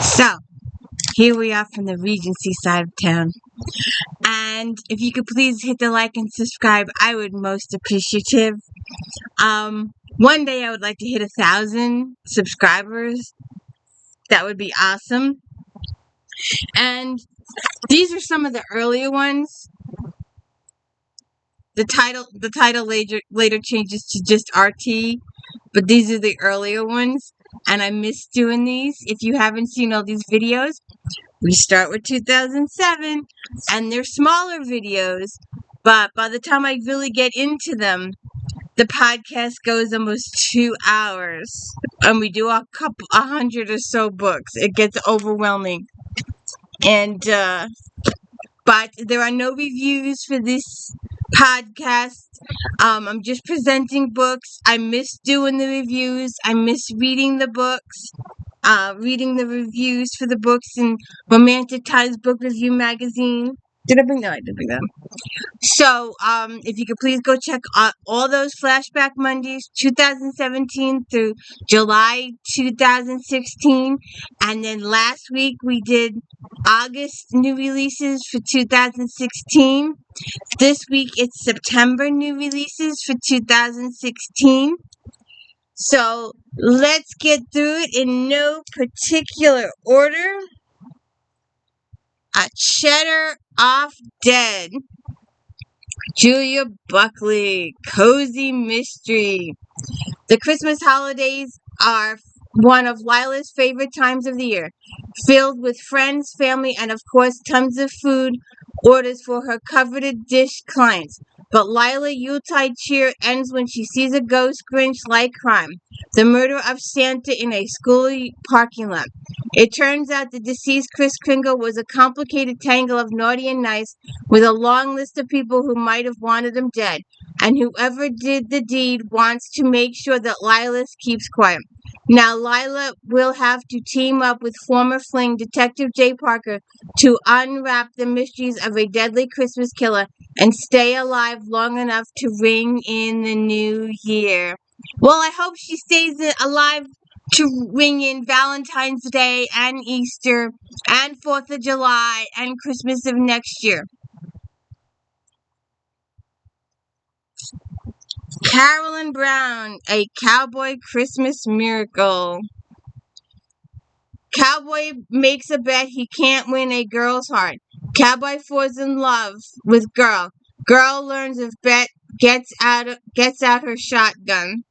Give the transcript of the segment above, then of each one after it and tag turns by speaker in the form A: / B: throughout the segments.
A: So, here we are from the Regency side of town. And if you could please hit the like and subscribe, I would most appreciative. One day I would like to hit 1,000 subscribers. That would be awesome. And these are some of the earlier ones. The title later changes to just RT, but these are the earlier ones. And I miss doing these. If you haven't seen all these videos, we start with 2007, and they're smaller videos, but by the time I really get into them, the podcast goes almost 2 hours, and we do 100 or so books. It gets overwhelming, and but there are no reviews for this podcast. I'm just presenting books. I miss doing the reviews. I miss reading the books. Reading the reviews for the books in Romantic Times Book Review magazine. Did I bring that? I did bring that. So, if you could please go check out all those Flashback Mondays, 2017 through July 2016. And then last week we did August new releases for 2016. This week it's September new releases for 2016. So, let's get through it in no particular order. A Cheddar Off Dead. Julia Buckley. Cozy Mystery. The Christmas holidays are one of Lila's favorite times of the year, filled with friends, family, and of course tons of food orders for her coveted dish clients. But Lila Yuletide cheer ends when she sees a ghost Grinch-like crime, the murder of Santa in a school parking lot. It turns out the deceased Kris Kringle was a complicated tangle of naughty and nice, with a long list of people who might have wanted him dead, and whoever did the deed wants to make sure that Lila keeps quiet. Now Lila will have to team up with former fling Detective Jay Parker to unwrap the mysteries of a deadly Christmas killer and stay alive long enough to ring in the new year. Well, I hope she stays alive to ring in Valentine's Day and Easter and 4th of July and Christmas of next year. Carolyn Brown, A Cowboy Christmas Miracle. Cowboy makes a bet he can't win a girl's heart. Cowboy falls in love with girl. Girl learns of bet, gets out her shotgun.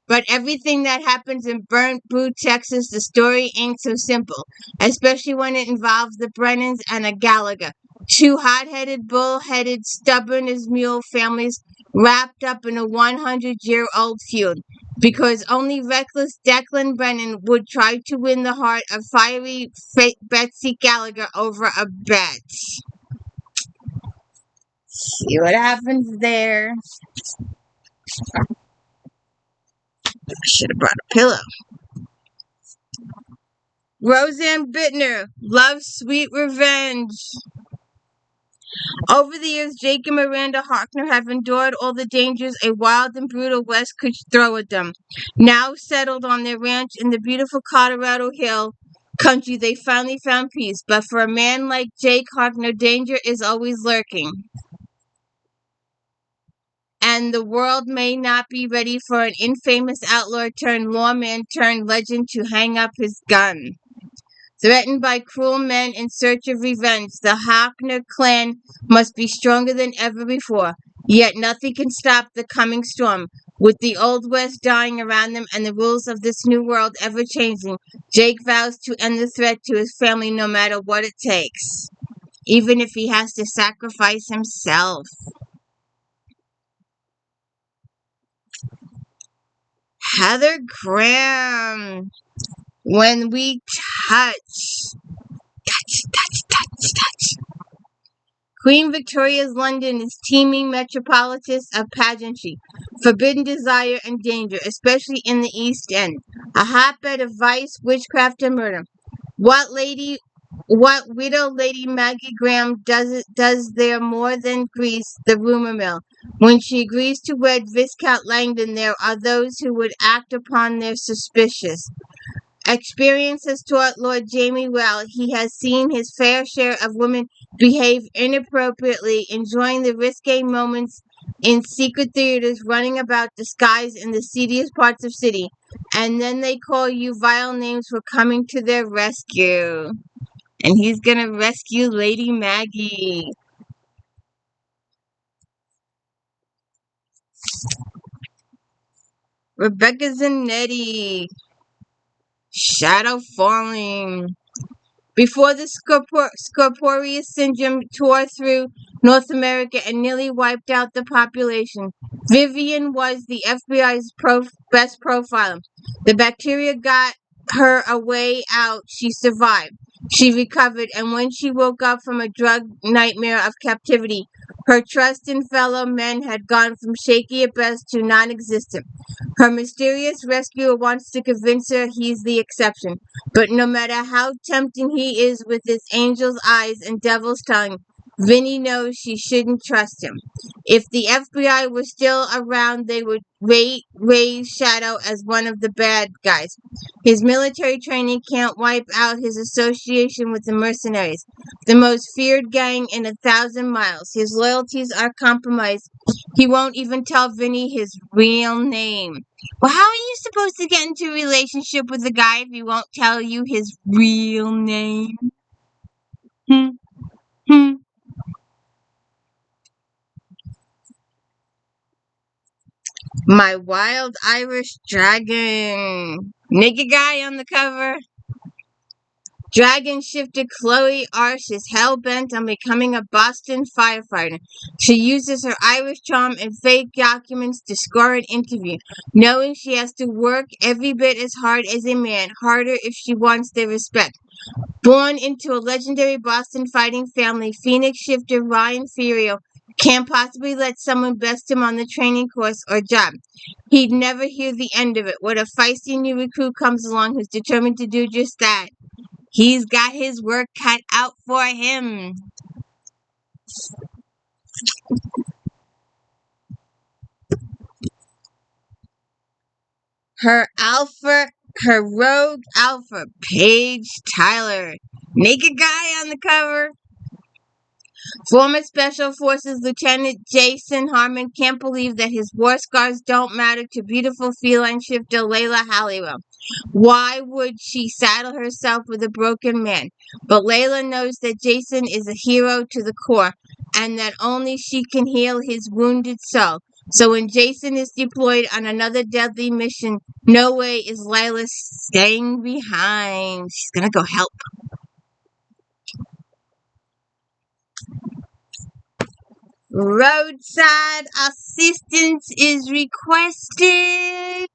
A: But everything that happens in Burnt Boot, Texas, the story ain't so simple, especially when it involves the Brennans and a Gallagher. Two hot-headed, bull-headed, stubborn as mule families wrapped up in a 100-year-old feud, because only reckless Declan Brennan would try to win the heart of fiery Betsy Gallagher over a bet. See what happens there. I should have brought a pillow. Rosanne Bittner, Love's Sweet Revenge. Over the years, Jake and Miranda Harkner have endured all the dangers a wild and brutal West could throw at them. Now settled on their ranch in the beautiful Colorado Hill country, they finally found peace. But for a man like Jake Harkner, danger is always lurking. And the world may not be ready for an infamous outlaw turned lawman turned legend to hang up his gun. Threatened by cruel men in search of revenge, the Harkner clan must be stronger than ever before. Yet nothing can stop the coming storm. With the Old West dying around them and the rules of this new world ever changing, Jake vows to end the threat to his family no matter what it takes, even if he has to sacrifice himself. Heather Graham, When We Touch. Queen Victoria's London is teeming metropolis of pageantry, forbidden desire, and danger, especially in the East End. A hotbed of vice, witchcraft, and murder. What widow Lady Maggie Graham does there more than grease the rumor mill? When she agrees to wed Viscount Langdon, there are those who would act upon their suspicions. Experience has taught Lord Jamie well. He has seen his fair share of women behave inappropriately, enjoying the risque moments in secret theaters, running about disguised in the seediest parts of city, and then they call you vile names for coming to their rescue. And he's gonna rescue Lady Maggie. Rebecca Zanetti. Shadow falling. Before the Scorpius syndrome tore through North America and nearly wiped out the population, Vivian was the FBI's best profiler. The bacteria got her a way out. She survived. She recovered, and when she woke up from a drug nightmare of captivity, her trust in fellow men had gone from shaky at best to non-existent. Her mysterious rescuer wants to convince her he's the exception. But no matter how tempting he is with his angel's eyes and devil's tongue, Vinny knows she shouldn't trust him. If the FBI were still around, they would raise Shadow as one of the bad guys. His military training can't wipe out his association with the mercenaries, the most feared gang in 1,000 miles. His loyalties are compromised. He won't even tell Vinny his real name. Well, how are you supposed to get into a relationship with a guy if he won't tell you his real name? Hmm. Hmm. My Wild Irish Dragon. Naked guy on the cover. Dragon shifter Chloe Arsh is hell-bent on becoming a Boston firefighter. She uses her Irish charm and fake documents to score an interview, knowing she has to work every bit as hard as a man, harder if she wants their respect. Born into a legendary Boston fighting family, Phoenix shifter Ryan Ferrio can't possibly let someone best him on the training course or job. He'd never hear the end of it. When a feisty new recruit comes along who's determined to do just that, he's got his work cut out for him. Her rogue alpha, Paige Tyler. Naked guy on the cover. Former Special Forces Lieutenant Jason Harmon can't believe that his war scars don't matter to beautiful feline shifter Layla Halliwell. Why would she saddle herself with a broken man? But Layla knows that Jason is a hero to the core, and that only she can heal his wounded soul. So when Jason is deployed on another deadly mission, no way is Layla staying behind. She's gonna go help. Roadside assistance is requested.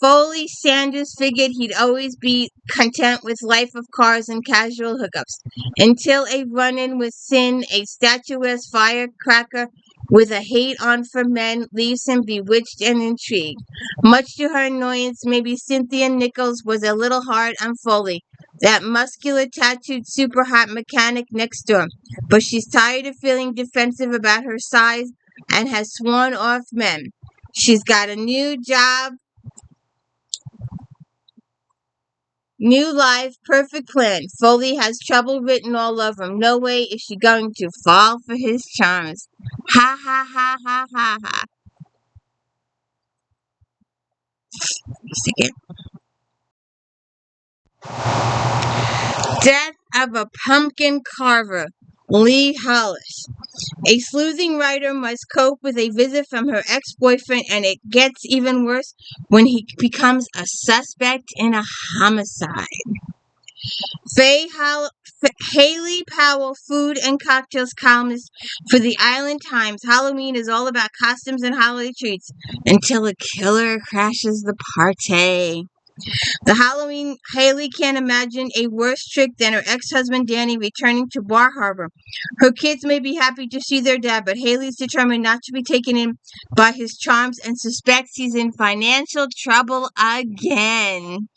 A: Foley Sanders figured he'd always be content with life of cars and casual hookups, until a run-in with Sin, a statuesque firecracker with a hate-on for men, leaves him bewitched and intrigued. Much to her annoyance, maybe Cynthia Nichols was a little hard on Foley, that muscular, tattooed, super-hot mechanic next door. But she's tired of feeling defensive about her size and has sworn off men. She's got a new job, new life, perfect plan. Foley has trouble written all over him. No way is she going to fall for his charms. Ha ha ha ha ha ha. Second. Death of a Pumpkin Carver. Lee Hollis. A sleuthing writer must cope with a visit from her ex-boyfriend, and it gets even worse when he becomes a suspect in a homicide. Haley Powell, food and cocktails columnist for the Island Times. Halloween is all about costumes and holiday treats until a killer crashes the party. The Halloween, Haley can't imagine a worse trick than her ex-husband Danny returning to Bar Harbor. Her kids may be happy to see their dad, but Haley's determined not to be taken in by his charms and suspects he's in financial trouble again.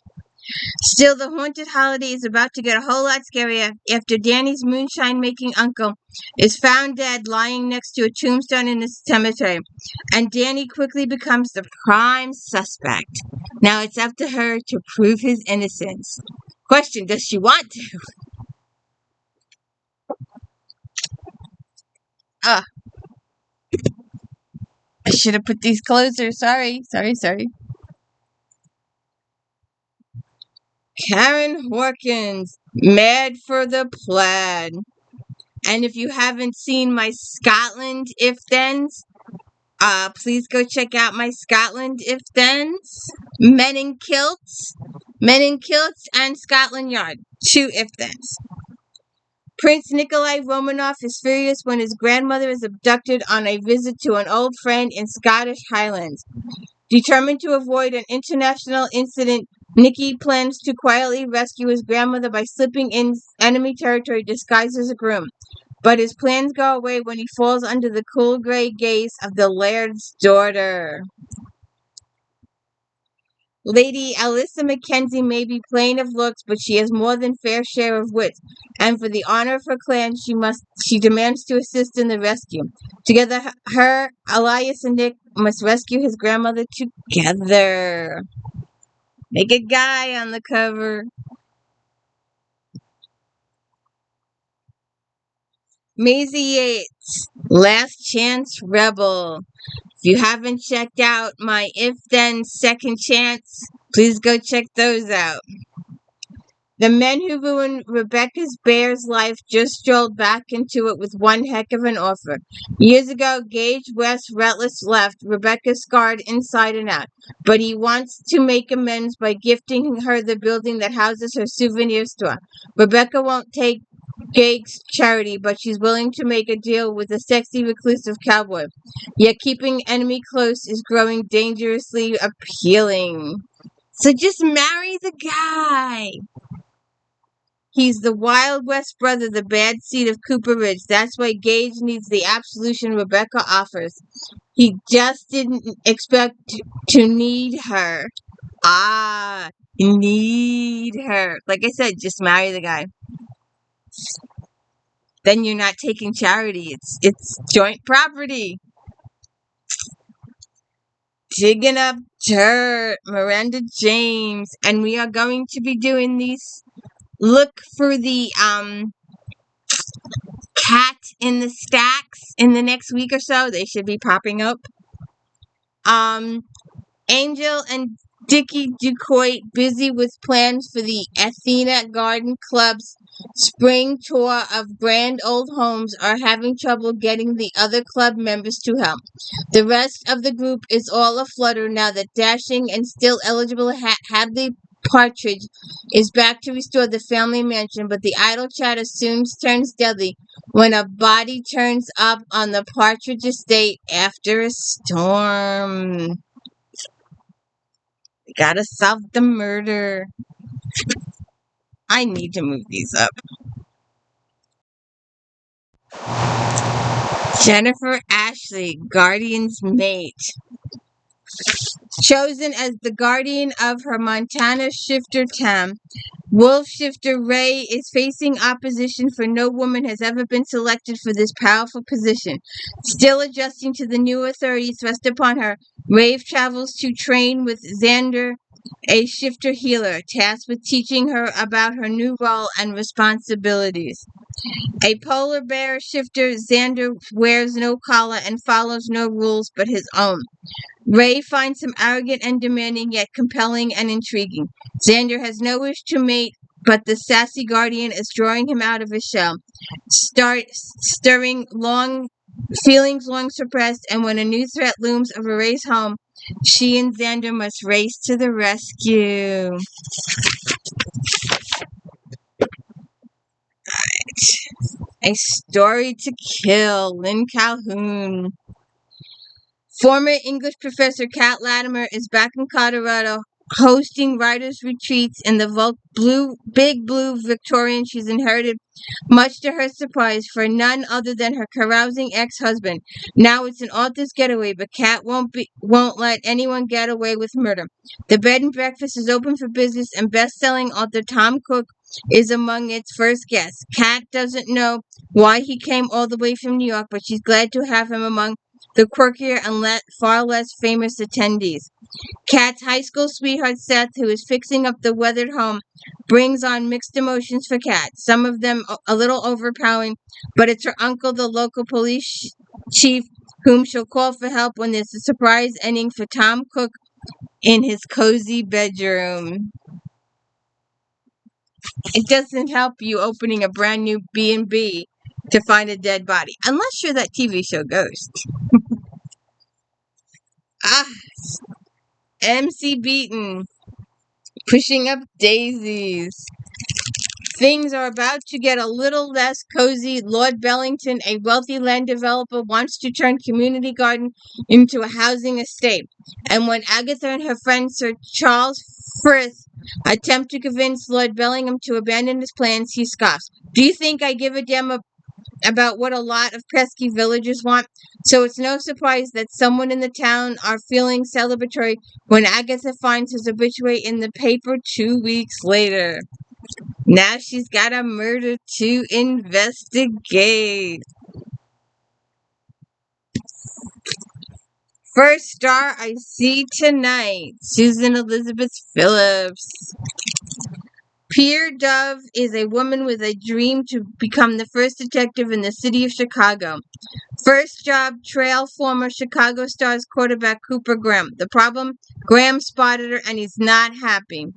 A: Still, the haunted holiday is about to get a whole lot scarier after Danny's moonshine-making uncle is found dead lying next to a tombstone in the cemetery, and Danny quickly becomes the prime suspect. Now it's up to her to prove his innocence. Question, does she want to? I should have put these closer. Sorry. Karen Hawkins, mad for the plaid. And if you haven't seen my Scotland if-thens, please go check out my Scotland if-thens. Men in Kilts, and Scotland Yard. 2 if-thens. Prince Nikolai Romanov is furious when his grandmother is abducted on a visit to an old friend in Scottish Highlands. Determined to avoid an international incident, Nicky plans to quietly rescue his grandmother by slipping in enemy territory disguised as a groom. But his plans go away when he falls under the cool grey gaze of the laird's daughter. Lady Alyssa Mackenzie may be plain of looks, but she has more than fair share of wit, and for the honor of her clan, she demands to assist in the rescue. Together, her, Elias, and Nick must rescue his grandmother together. Make a guy on the cover. Maisie Yates, Last Chance Rebel. If you haven't checked out my If Then Second Chance, please go check those out. The men who ruined Rebecca's bear's life just strolled back into it with one heck of an offer. Years ago, Gage West Retless left Rebecca scarred inside and out, but he wants to make amends by gifting her the building that houses her souvenir store. Rebecca won't take Gage's charity, but she's willing to make a deal with a sexy, reclusive cowboy. Yet keeping enemy close is growing dangerously appealing. So just marry the guy. He's the Wild West brother, the bad seed of Cooper Ridge. That's why Gage needs the absolution Rebecca offers. He just didn't expect to need her. Need her. Like I said, just marry the guy. Then you're not taking charity. It's joint property. Digging up dirt. Miranda James. And we are going to be doing these. Look for the cat in the stacks in the next week or so. They should be popping up. Angel and Dickie Ducoit busy with plans for the Athena Garden Club's spring tour of grand old homes are having trouble getting the other club members to help. The rest of the group is all aflutter now that dashing and still eligible Hadley Partridge is back to restore the family mansion, but the idle chatter soon turns deadly when a body turns up on the Partridge estate after a storm. We gotta solve the murder. I need to move these up. Jennifer Ashley, Guardian's mate. Chosen as the guardian of her Montana shifter Tam, wolf shifter Ray is facing opposition, for no woman has ever been selected for this powerful position. Still adjusting to the new authorities thrust upon her, Rave travels to train with Xander, a shifter healer, tasked with teaching her about her new role and responsibilities. A polar bear shifter, Xander wears no collar and follows no rules but his own. Ray finds him arrogant and demanding, yet compelling and intriguing. Xander has no wish to mate, but the sassy guardian is drawing him out of his shell, stirring feelings long suppressed, and when a new threat looms over Ray's home, she and Xander must race to the rescue. A Story to Kill, Lynn Calhoun. Former English professor Kat Latimer is back in Colorado, hosting writers' retreats in the big blue Victorian she's inherited, much to her surprise, for none other than her carousing ex-husband. Now it's an author's getaway, but Kat won't let anyone get away with murder. The bed and breakfast is open for business, and best-selling author Tom Cook is among its first guests. Kat doesn't know why he came all the way from New York, but she's glad to have him among the quirkier and far less famous attendees. Kat's high school sweetheart Seth, who is fixing up the weathered home, brings on mixed emotions for Kat, some of them a little overpowering, but it's her uncle, the local police chief, whom she'll call for help when there's a surprise ending for Tom Cook in his cozy bedroom. It doesn't help you opening a brand new B&B to find a dead body, unless you're that TV show Ghost. MC BEATON, pushing up daisies. Things are about to get a little less cozy. Lord Bellington, a wealthy land developer, wants to turn community garden into a housing estate. And when Agatha and her friend Sir Charles Frith attempt to convince Lord Bellingham to abandon his plans, he scoffs. Do you think I give a damn about what a lot of pesky villagers want? So it's no surprise that someone in the town are feeling celebratory when Agatha finds his obituary in the paper 2 weeks later. Now she's got a murder to investigate. First star I see tonight, Susan Elizabeth Phillips. Pierre Dove is a woman with a dream to become the first detective in the city of Chicago. First job, trail former Chicago Stars quarterback Cooper Graham. The problem? Graham spotted her and he's not happy.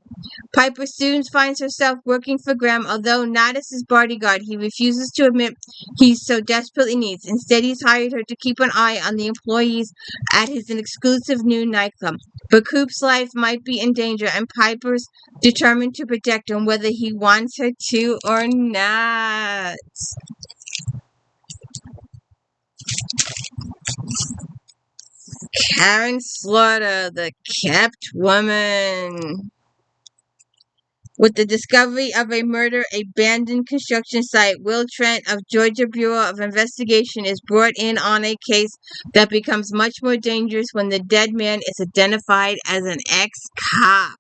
A: Piper soon finds herself working for Graham, although not as his bodyguard. He refuses to admit he so desperately needs. Instead, he's hired her to keep an eye on the employees at his exclusive new nightclub. But Coop's life might be in danger, and Piper's determined to protect him, whether he wants her to or not. Karen Slaughter, the kept woman. With the discovery of a murder, abandoned construction site, Will Trent of Georgia Bureau of Investigation is brought in on a case that becomes much more dangerous when the dead man is identified as an ex-cop.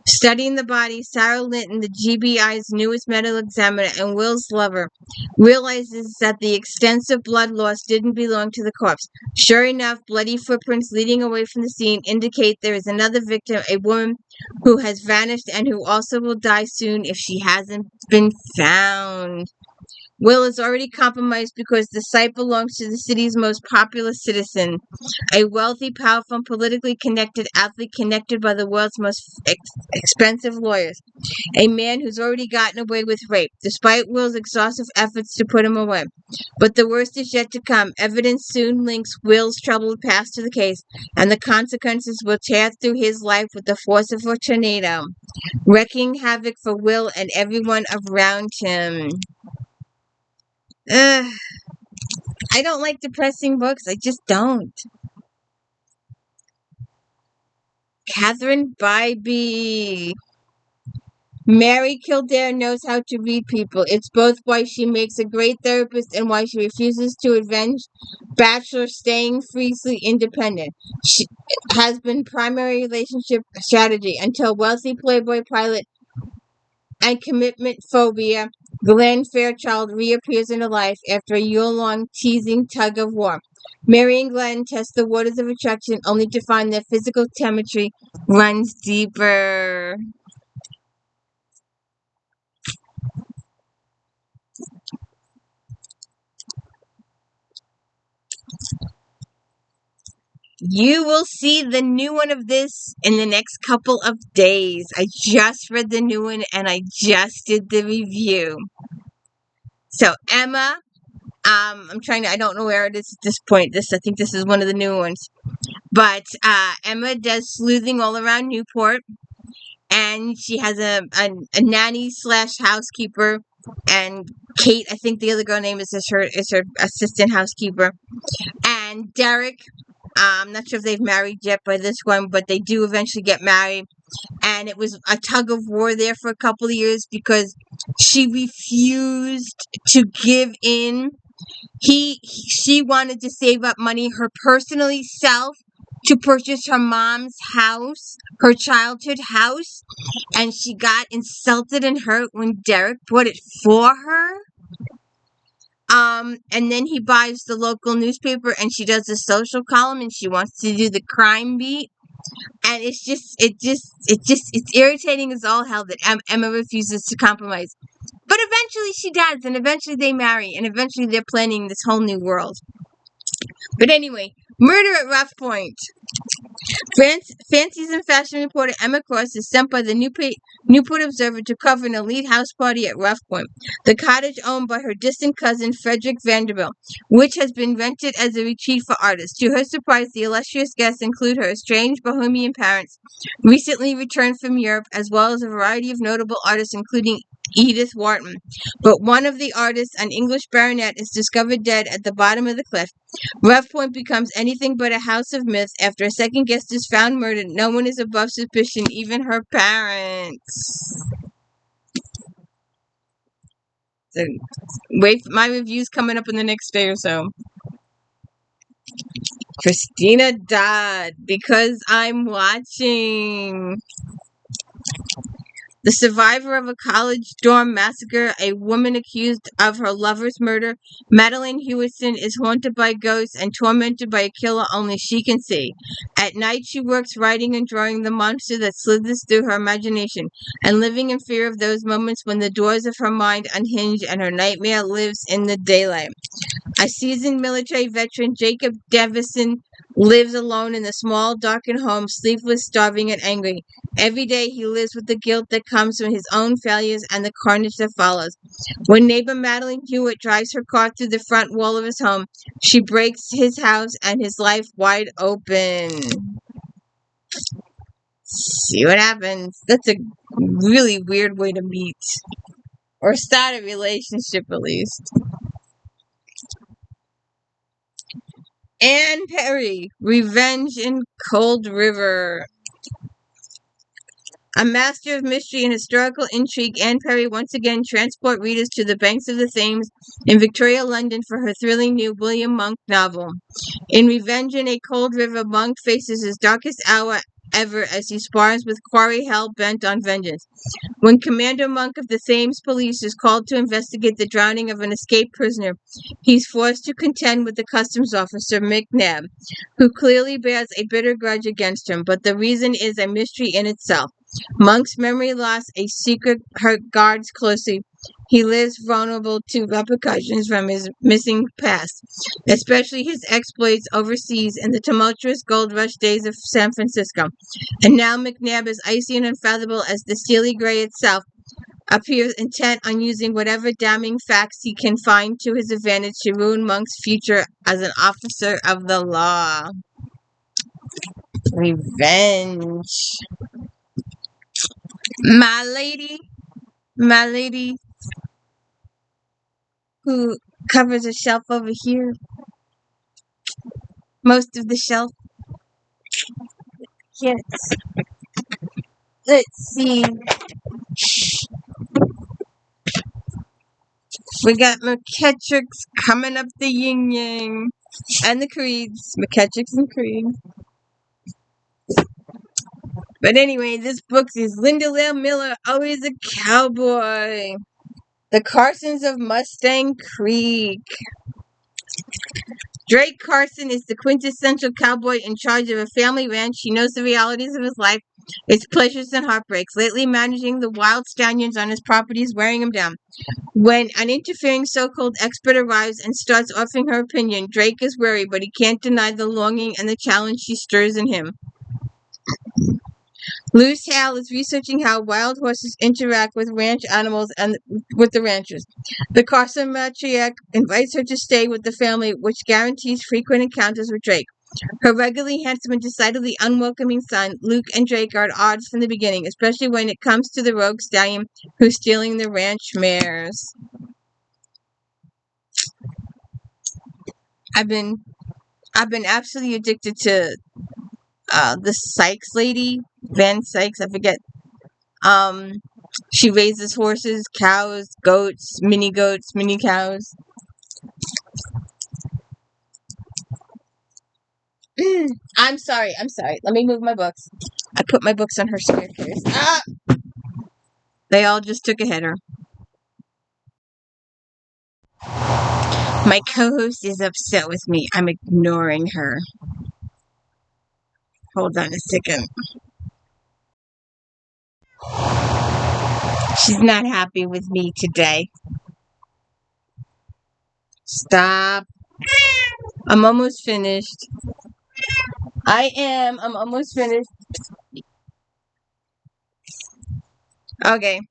A: Studying the body, Sarah Linton, the GBI's newest medical examiner and Will's lover, realizes that the extensive blood loss didn't belong to the corpse. Sure enough, bloody footprints leading away from the scene indicate there is another victim, a woman who has vanished and who also will die soon if she hasn't been found. Will is already compromised because the site belongs to the city's most popular citizen, a wealthy, powerful, and politically connected athlete connected by the world's most expensive lawyers, a man who's already gotten away with rape, despite Will's exhaustive efforts to put him away. But the worst is yet to come. Evidence soon links Will's troubled past to the case, and the consequences will tear through his life with the force of a tornado, wreaking havoc for Will and everyone around him. I don't like depressing books. I just don't. Catherine BYBEE. Mary Kildare knows how to read people. It's both why she makes a great therapist and why she refuses to avenge Bachelor staying fiercely independent. She has been primary relationship strategy until wealthy Playboy pilot and commitment phobia Glenn Fairchild reappears in her life after a year-long teasing tug-of-war. Mary and Glenn test the waters of attraction only to find their physical chemistry runs deeper. You will see the new one of this in the next couple of days. I just read the new one and I just did the review. So Emma, I don't know where it is at this point. I think this is one of the new ones. But Emma does sleuthing all around Newport, and she has a nanny / housekeeper, and Kate, I think the other girl name is her assistant housekeeper, and Derek. I'm not sure if they've married yet by this one, but they do eventually get married. and it was a tug of war there for a couple of years because she refused to give in. She wanted to save up money her personally self to purchase her mom's house, her childhood house, and she got insulted and hurt when Derek bought it for her. And then he buys the local newspaper and she does a social column and she wants to do the crime beat. And it's irritating as all hell that Emma refuses to compromise. But eventually she does, and eventually they marry, and eventually they're planning this whole new world. But anyway, Murder at Rough Point. Fancies and fashion reporter Emma Cross is sent by the Newport Observer to cover an elite house party at Rough Point, the cottage owned by her distant cousin Frederick Vanderbilt, which has been rented as a retreat for artists. To her surprise, the illustrious guests include her estranged Bohemian parents, recently returned from Europe, as well as a variety of notable artists, including Edith Wharton. But one of the artists, an English baronet, is discovered dead at the bottom of the cliff. Rough Point becomes anything but a house of myth. After a second guest is found murdered, no one is above suspicion, even her parents. So, wait for my reviews coming up in the next day or so. Christina Dodd, Because I'm Watching. The survivor of a college dorm massacre, a woman accused of her lover's murder, Madeline Hewitson, is haunted by ghosts and tormented by a killer only she can see. At night, she works writing and drawing the monster that slithers through her imagination, and living in fear of those moments when the doors of her mind unhinge and her nightmare lives in the daylight. A seasoned military veteran, Jacob Davison, lives alone in the small, darkened home, sleepless, starving, and angry. Every day he lives with the guilt that comes from his own failures and the carnage that follows. When neighbor Madeline Hewitt drives her car through the front wall of his home, she breaks his house and his life wide open. See what happens. That's a really weird way to meet. Or start a relationship, at least. Anne Perry, Revenge in Cold River. A master of mystery and historical intrigue, Anne Perry once again transport readers to the banks of the Thames in Victoria, London for her thrilling new William Monk novel. In Revenge in a Cold River, Monk faces his darkest hour ever as he spars with quarry hell-bent on vengeance. When Commander Monk of the Thames Police is called to investigate the drowning of an escaped prisoner, he's forced to contend with the customs officer McNabb, who clearly bears a bitter grudge against him, but the reason is a mystery in itself. Monk's memory loss, a secret her guards closely. He lives vulnerable to repercussions from his missing past, especially his exploits overseas in the tumultuous gold rush days of San Francisco. And now McNabb, as icy and unfathomable as the steely gray itself, appears intent on using whatever damning facts he can find to his advantage to ruin Monk's future as an officer of the law. Revenge. My lady who covers a shelf over here, most of the shelf. Yes. Let's see. We got McKettrick's coming up the yin yang. And the Creeds. McKettrick's and Creed. But anyway, this book is Linda Lale Miller, Always a Cowboy. The Carsons of Mustang Creek. Drake Carson is the quintessential cowboy in charge of a family ranch. He knows the realities of his life, its pleasures and heartbreaks. Lately, managing the wild stallions on his property is wearing him down. When an interfering so-called expert arrives and starts offering her opinion, Drake is wary, but he can't deny the longing and the challenge she stirs in him. Loose Hal is researching how wild horses interact with ranch animals and with the ranchers. The Carson matriarch invites her to stay with the family, which guarantees frequent encounters with Drake. Her regularly handsome and decidedly unwelcoming son, Luke, and Drake are at odds from the beginning, especially when it comes to the rogue stallion who's stealing the ranch mares. I've been absolutely addicted to the Sykes lady. Van Sykes, I forget. She raises horses, cows, goats, mini cows. I'm sorry. Let me move my books. I put my books on her staircase. Ah! They all just took a header. My co-host is upset with me. I'm ignoring her. Hold on a second. She's not happy with me today. Stop. I'm almost finished. I'm almost finished. Okay.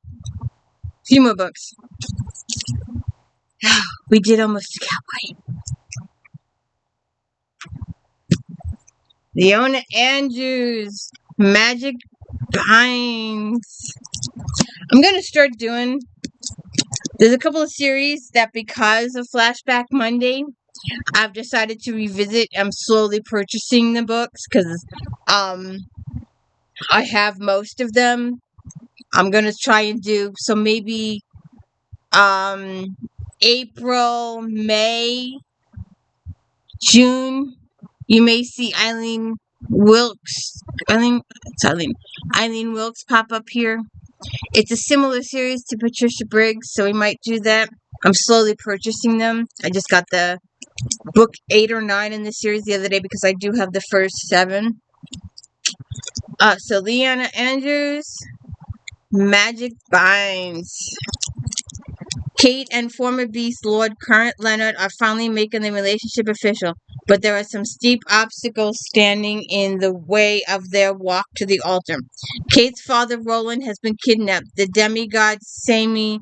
A: Few more books. We did almost a cowboy. Leona Andrews. Magic Binds. I'm going to start doing... There's a couple of series that because of Flashback Monday, I've decided to revisit. I'm slowly purchasing the books because I have most of them. I'm going to try and do... So maybe April, May, June, you may see Eileen Wilkes pop up here. It's a similar series to Patricia Briggs, so we might do that. I'm slowly purchasing them. I just got the book 8 or 9 in this series the other day because I do have the first 7. So Leona Andrews, Magic Binds. Kate and former Beast Lord current Leonard are finally making the relationship official, but there are some steep obstacles standing in the way of their walk to the altar. Kate's father, Roland, has been kidnapped. The demigod Samian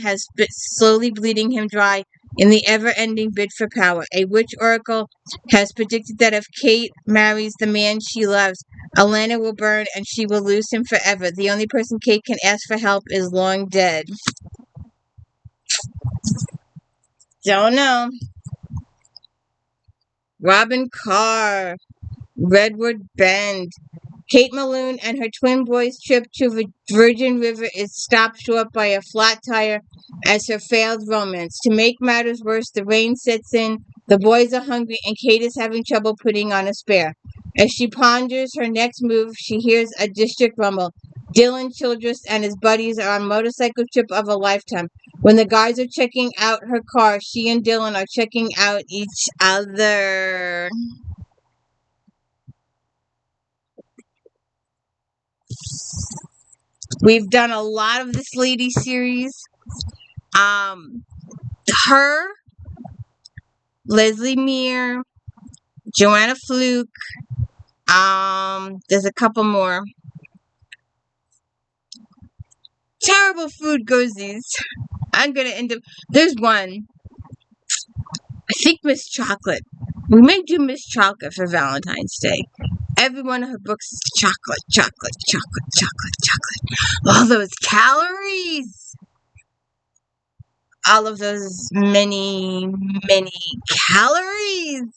A: has been slowly bleeding him dry in the ever-ending bid for power. A witch oracle has predicted that if Kate marries the man she loves, Atlanta will burn and she will lose him forever. The only person Kate can ask for help is long dead. Don't know. Robyn Carr, Redwood Bend. Kate Malone and her twin boys' trip to the Virgin River is stopped short by a flat tire as her failed romance. To make matters worse, the rain sets in, the boys are hungry, and Kate is having trouble putting on a spare. As she ponders her next move, she hears a district rumble. Dylan Childress and his buddies are on a motorcycle trip of a lifetime. When the guys are checking out her car, she and Dylan are checking out each other. We've done a lot of this lady series. Her, Leslie Muir, Joanna Fluke. There's a couple more. Terrible food goesies. I'm gonna end up. There's one. I think Miss Chocolate. We may do Miss Chocolate for Valentine's Day. Every one of her books is chocolate. All those calories. All of those many calories.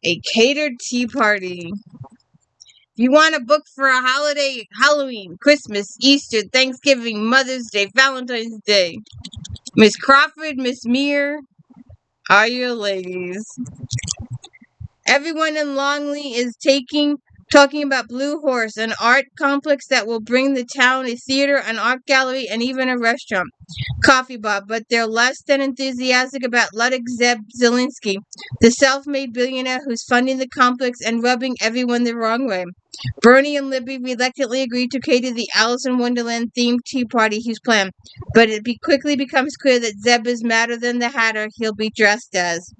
A: A catered tea party. If you want a book for a holiday, Halloween, Christmas, Easter, Thanksgiving, Mother's Day, Valentine's Day, Miss Crawford, Miss Muir are your ladies. Everyone in Longley is talking about Blue Horse, an art complex that will bring the town a theater, an art gallery, and even a restaurant, coffee bar, but they're less than enthusiastic about Ludwig Zeb Zielinski, the self-made billionaire who's funding the complex and rubbing everyone the wrong way. Bernie and Libby reluctantly agreed to cater the Alice in Wonderland themed tea party he's planned, but it quickly becomes clear that Zeb is madder than the Hatter he'll be dressed as.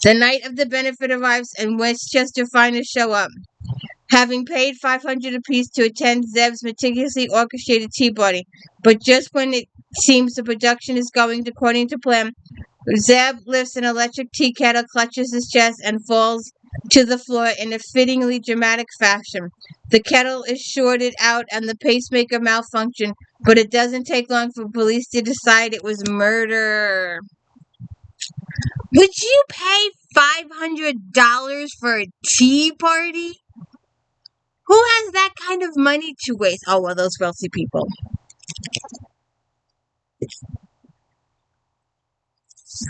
A: The night of the benefit arrives and Westchester finest show up, having paid $500 apiece to attend Zeb's meticulously orchestrated tea party. But just when it seems the production is going according to plan, Zeb lifts an electric tea kettle, clutches his chest, and falls to the floor in a fittingly dramatic fashion. The kettle is shorted out and the pacemaker malfunctioned, but it doesn't take long for police to decide it was murder. Would you pay $500 for a tea party? Who has that kind of money to waste? Oh, well, those wealthy people. If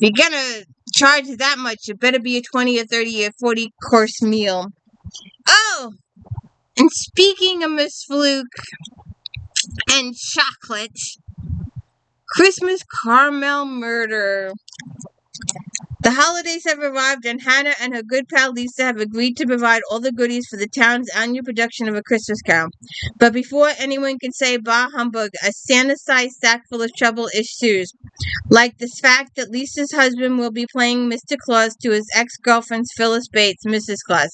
A: you're gonna charge that much, it better be a 20 or 30 or 40 course meal. Oh, and speaking of Miss Fluke and chocolate, Christmas caramel murder. The holidays have arrived, and Hannah and her good pal Lisa have agreed to provide all the goodies for the town's annual production of A Christmas Carol. But before anyone can say bah humbug, a Santa-sized sack full of trouble ensues. Like the fact that Lisa's husband will be playing Mr. Claus to his ex-girlfriend's Phyllis Bates, Mrs. Claus.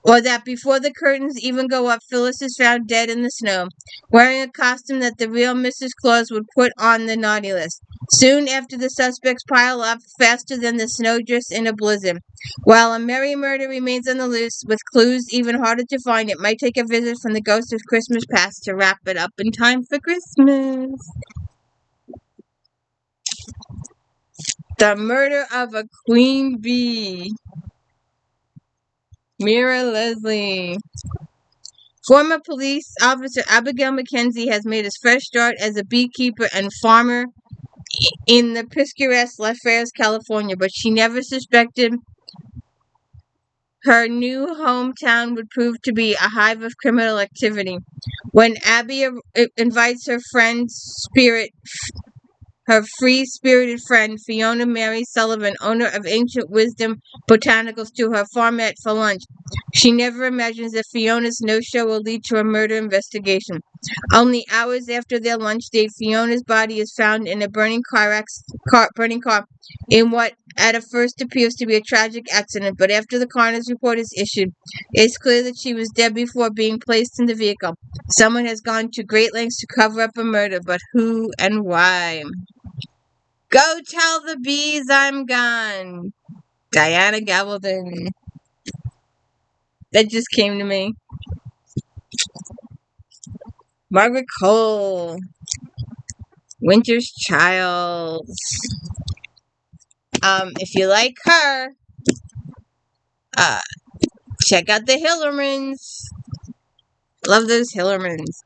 A: Or that before the curtains even go up, Phyllis is found dead in the snow, wearing a costume that the real Mrs. Claus would put on the naughty list. Soon after, the suspects pile up faster than the snowdrifts in a blizzard. While a merry murder remains on the loose, with clues even harder to find, it might take a visit from the ghost of Christmas past to wrap it up in time for Christmas. The murder of a queen bee. Mira Leslie. Former police officer Abigail McKenzie has made his fresh start as a beekeeper and farmer in the picturesque LaFayette, California, but she never suspected her new hometown would prove to be a hive of criminal activity. When Abby invites her free-spirited friend, Fiona Mary Sullivan, owner of Ancient Wisdom Botanicals, to her farmette for lunch, she never imagines that Fiona's no-show will lead to a murder investigation. Only hours after their lunch date, Fiona's body is found in a burning car in what at a first appears to be a tragic accident, but after the coroner's report is issued, it's clear that she was dead before being placed in the vehicle. Someone has gone to great lengths to cover up a murder, but who and why? Go tell the bees I'm gone. Diana Gabaldon. That just came to me. Margaret Cole. Winter's Child. If you like her, check out the Hillermans. Love those Hillermans.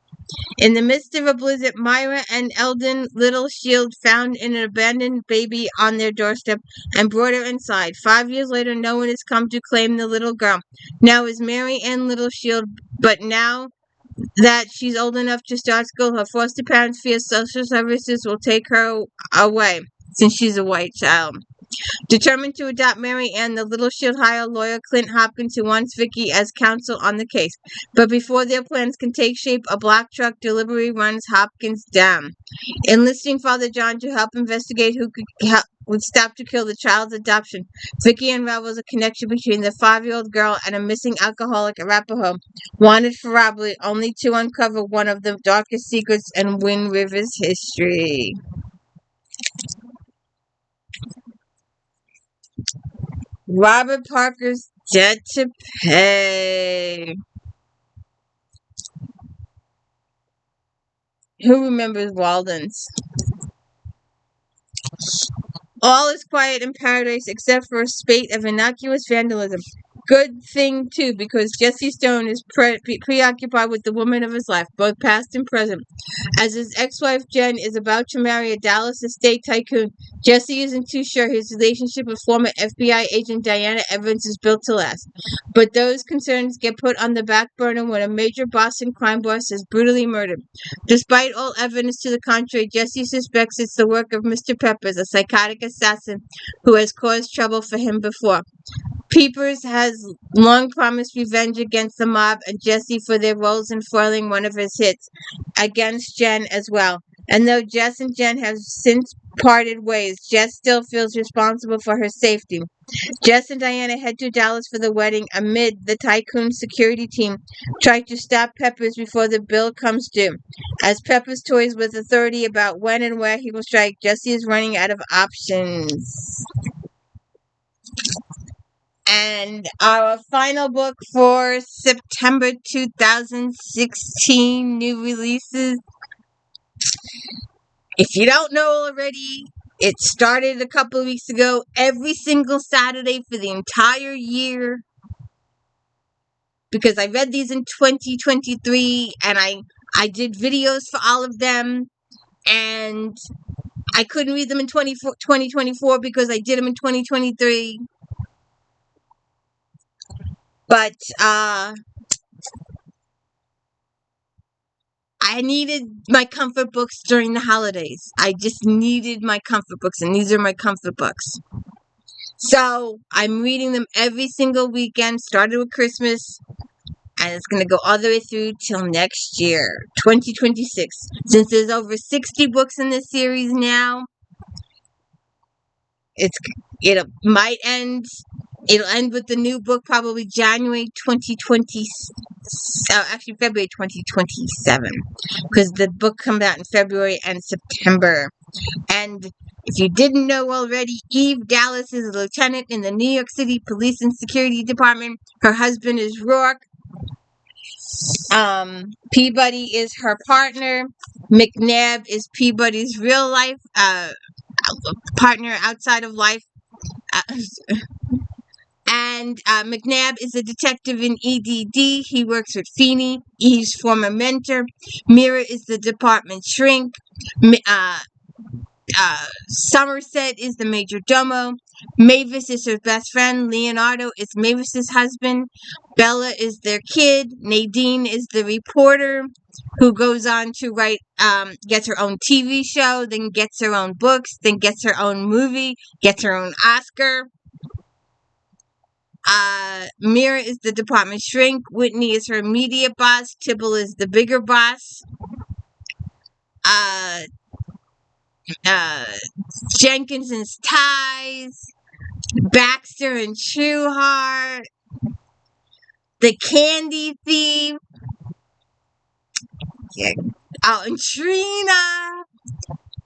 A: In the midst of a blizzard, Myra and Eldon Littleshield found an abandoned baby on their doorstep and brought her inside. 5 years later, no one has come to claim the little girl. Now is Mary Ann Littleshield, but now that she's old enough to start school, her foster parents fear social services will take her away, since she's a white child. Determined to adopt Mary Ann, the Littleshield hire lawyer Clint Hopkins, who wants Vicky as counsel on the case. But before their plans can take shape, a black truck delivery runs Hopkins down. Enlisting Father John to help investigate who would stop to kill the child's adoption, Vicky unravels a connection between the 5-year-old girl and a missing alcoholic Arapaho, wanted for robbery, only to uncover one of the darkest secrets in Wind River's history. Robert Parker's Debt to Pay. Who remembers Walden's? All is quiet in paradise except for a spate of innocuous vandalism. Good thing, too, because Jesse Stone is preoccupied with the woman of his life, both past and present. As his ex-wife Jen is about to marry a Dallas estate tycoon, Jesse isn't too sure his relationship with former FBI agent Diana Evans is built to last. But those concerns get put on the back burner when a major Boston crime boss is brutally murdered. Despite all evidence to the contrary, Jesse suspects it's the work of Mr. Peppers, a psychotic assassin who has caused trouble for him before. Peepers has long promised revenge against the mob and Jesse for their roles in foiling one of his hits against Jen as well. And though Jess and Jen have since parted ways, Jess still feels responsible for her safety. Jess and Diana head to Dallas for the wedding amid the tycoon's security team trying to stop Peppers before the bill comes due. As Peppers toys with authority about when and where he will strike, Jesse is running out of options. And our final book for September 2016, new releases. If you don't know already, it started a couple of weeks ago. Every single Saturday for the entire year, because I read these in 2023 and I did videos for all of them, and I couldn't read them in 2024 because I did them in 2023. But I needed my comfort books during the holidays. I just needed my comfort books, and these are my comfort books. So I'm reading them every single weekend, started with Christmas, and it's going to go all the way through till next year, 2026. Since there's over 60 books in this series now, it'll end with the new book probably January 2020, actually February 2027, because the book comes out in February and September. And if you didn't know already, Eve Dallas is a lieutenant in the New York City Police and Security Department. Her husband is Rourke. Peabody is her partner. McNabb is Peabody's real life partner outside of life. And McNabb is a detective in EDD. He works with Feeney, Eve's former mentor. Mira is the department shrink. Somerset is the major domo. Mavis is her best friend. Leonardo is Mavis's husband. Bella is their kid. Nadine is the reporter who goes on to write, gets her own TV show, then gets her own books, then gets her own movie, gets her own Oscar. Mira is the department shrink. Whitney is her immediate boss. Tibble is the bigger boss. Jenkins and Ties. Baxter and Trueheart. The Candy Thief. Yeah. Oh, and Trina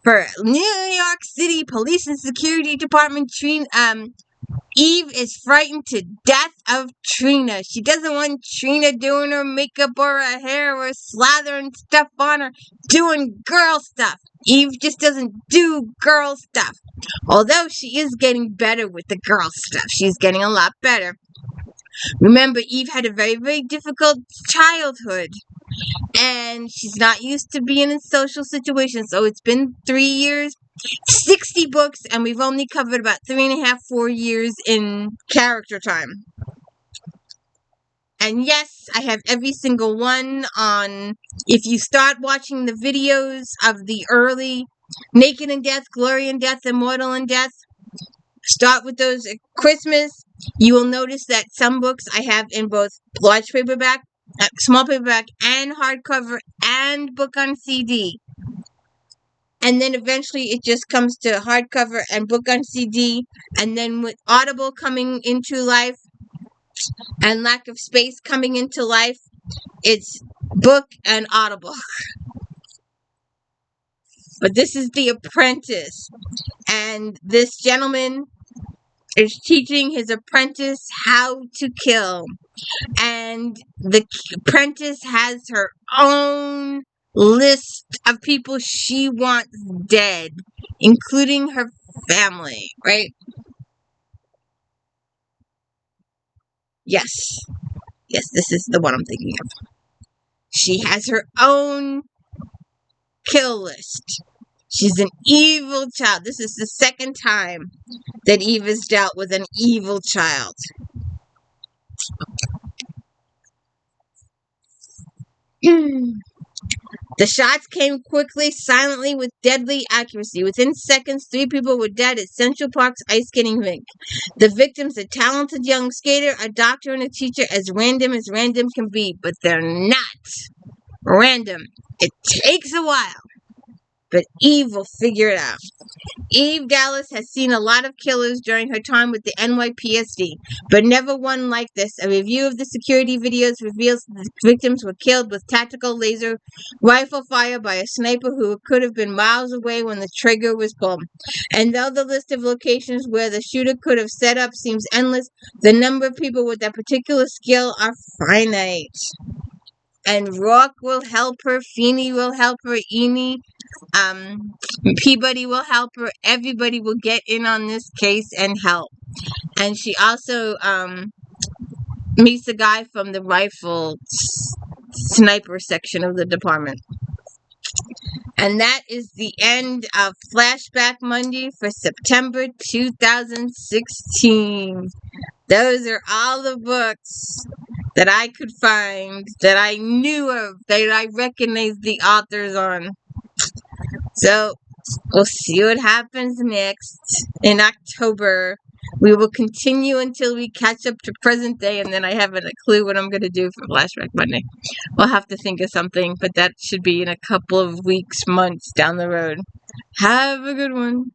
A: for New York City Police and Security Department. Eve is frightened to death of Trina. She doesn't want Trina doing her makeup or her hair or slathering stuff on her, doing girl stuff. Eve just doesn't do girl stuff. Although she is getting better with the girl stuff. She's getting a lot better. Remember, Eve had a very, very difficult childhood. And she's not used to being in social situations. So it's been 3 years, 60 books, and we've only covered about 3.5, 4 years in character time. And yes, I have every single one on. If you start watching the videos of the early Naked in Death, Glory in Death, Immortal in Death, start with those at Christmas. You will notice that some books I have in both large paperback, small paperback, and hardcover, and book on CD. And then eventually it just comes to hardcover and book on CD. And then with Audible coming into life and lack of space coming into life, it's book and Audible. But this is The Apprentice. And this gentleman is teaching his apprentice how to kill. And the apprentice has her own list of people she wants dead, including her family, right? Yes, this is the one I'm thinking of. She has her own kill list. She's an evil child. This is the second time that Eve has dealt with an evil child. The shots came quickly, silently, with deadly accuracy. Within seconds, 3 people were dead at Central Park's ice skating rink. The victims, a talented young skater, a doctor, and a teacher, as random can be. But they're not random. It takes a while. But Eve will figure it out. Eve Dallas has seen a lot of killers during her time with the NYPSD, but never one like this. A review of the security videos reveals that the victims were killed with tactical laser rifle fire by a sniper who could have been miles away when the trigger was pulled. And though the list of locations where the shooter could have set up seems endless, the number of people with that particular skill are finite. And Rourke will help her, Feeney will help her, Peabody will help her. Everybody will get in on this case and help. And she also meets the guy from the rifle sniper section of the department. And that is the end of Flashback Monday for September 2016. Those are all the books that I could find, that I knew of, that I recognized the authors on. So, we'll see what happens next in October. We will continue until we catch up to present day, and then I haven't a clue what I'm going to do for Flashback Monday. We'll have to think of something, but that should be in a couple of weeks, months down the road. Have a good one.